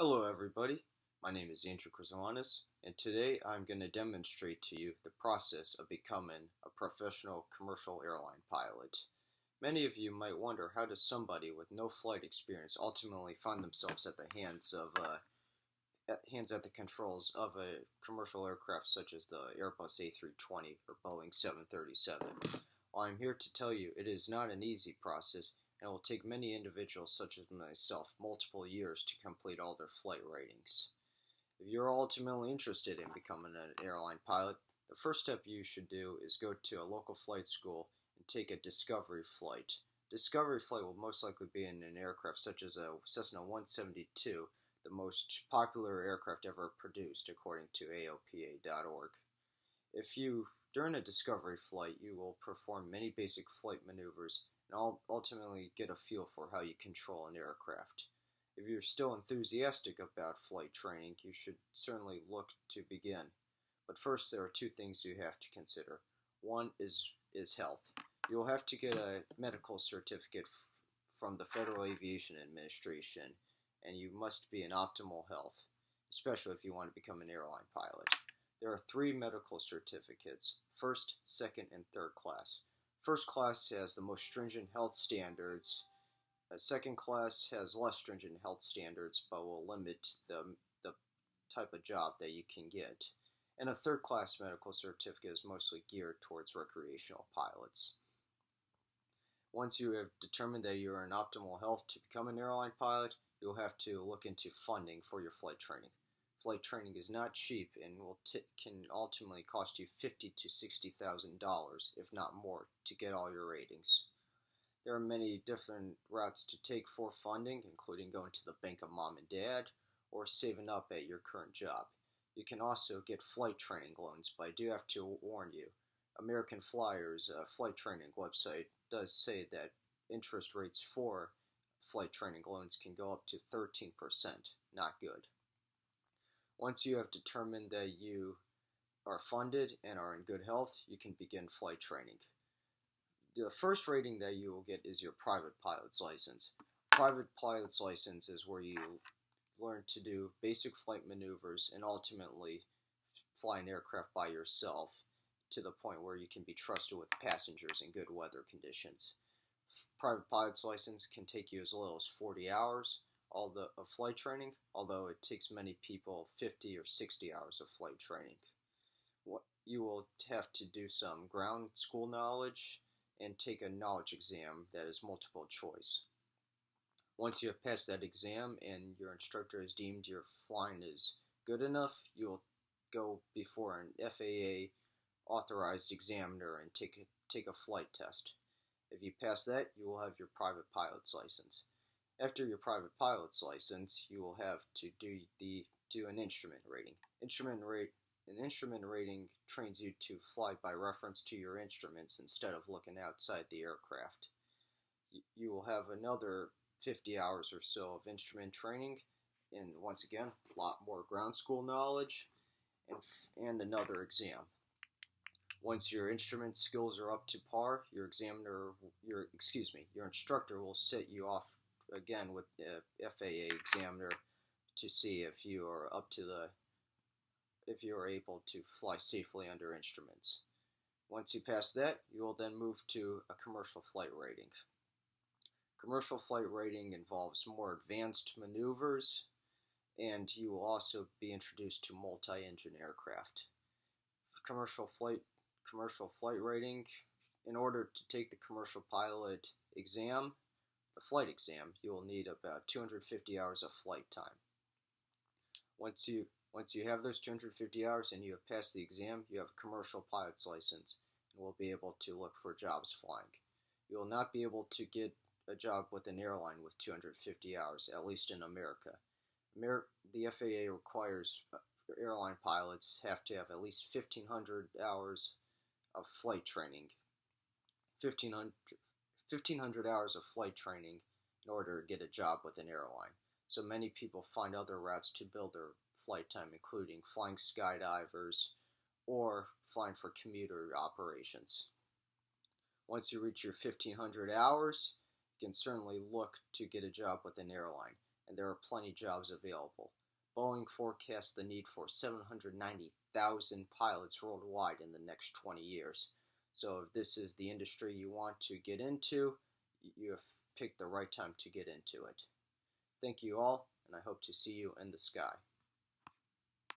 Hello everybody, my name is Krzywonos, and today I'm going to demonstrate to you the process of becoming a professional commercial airline pilot. Many of you might wonder, how does somebody with no flight experience ultimately find themselves at the hands at the controls of a commercial aircraft such as the Airbus A320 or Boeing 737? Well, I'm here to tell you it is not an easy process, and it will take many individuals such as myself multiple years to complete all their flight ratings. If you're ultimately interested in becoming an airline pilot, the first step you should do is go to a local flight school and take a discovery flight. Discovery flight will most likely be in an aircraft such as a Cessna 172, the most popular aircraft ever produced according to AOPA.org. During a discovery flight, you will perform many basic flight maneuvers and ultimately get a feel for how you control an aircraft. If you're still enthusiastic about flight training, you should certainly look to begin. But first, there are two things you have to consider. One is health. You'll have to get a medical certificate from the Federal Aviation Administration, and you must be in optimal health, especially if you want to become an airline pilot. There are three medical certificates: first, second, and third class. First class has the most stringent health standards. Second class has less stringent health standards, but will limit the type of job that you can get. And a third class medical certificate is mostly geared towards recreational pilots. Once you have determined that you are in optimal health to become an airline pilot, you'll have to look into funding for your flight training. Flight training is not cheap and can ultimately cost you $50,000 to $60,000, if not more, to get all your ratings. There are many different routes to take for funding, including going to the bank of mom and dad or saving up at your current job. You can also get flight training loans, but I do have to warn you, American Flyer's flight training website does say that interest rates for flight training loans can go up to 13%. Not good. Once you have determined that you are funded and are in good health, you can begin flight training. The first rating that you will get is your private pilot's license. Private pilot's license is where you learn to do basic flight maneuvers and ultimately fly an aircraft by yourself to the point where you can be trusted with passengers in good weather conditions. Private pilot's license can take you as little as 40 hours of flight training, although it takes many people 50 or 60 hours of flight training. You will have to do some ground school knowledge and take a knowledge exam that is multiple choice. Once you have passed that exam and your instructor has deemed your flying is good enough, you will go before an FAA authorized examiner and take a flight test. If you pass that, you will have your private pilot's license. After your private pilot's license, you will have to do an instrument rating. An instrument rating trains you to fly by reference to your instruments instead of looking outside the aircraft. You will have another 50 hours or so of instrument training, and once again, a lot more ground school knowledge, and another exam. Once your instrument skills are up to par, your instructor will set you off again with the FAA examiner to see if you are if you are able to fly safely under instruments. Once you pass that, you will then move to a commercial flight rating. Commercial flight rating involves more advanced maneuvers, and you will also be introduced to multi-engine aircraft. Commercial flight rating, in order to take the commercial pilot exam, the flight exam, you will need about 250 hours of flight time. Once you have those 250 hours and you have passed the exam, you have a commercial pilot's license and will be able to look for jobs flying. You will not be able to get a job with an airline with 250 hours, at least in America. The FAA requires airline pilots have to have at least 1,500 hours of flight training. 1,500 hours of flight training in order to get a job with an airline. So many people find other routes to build their flight time, including flying skydivers or flying for commuter operations. Once you reach your 1,500 hours, you can certainly look to get a job with an airline. and there are plenty of jobs available. Boeing forecasts the need for 790,000 pilots worldwide in the next 20 years. So if this is the industry you want to get into, you have picked the right time to get into it. Thank you all, and I hope to see you in the sky.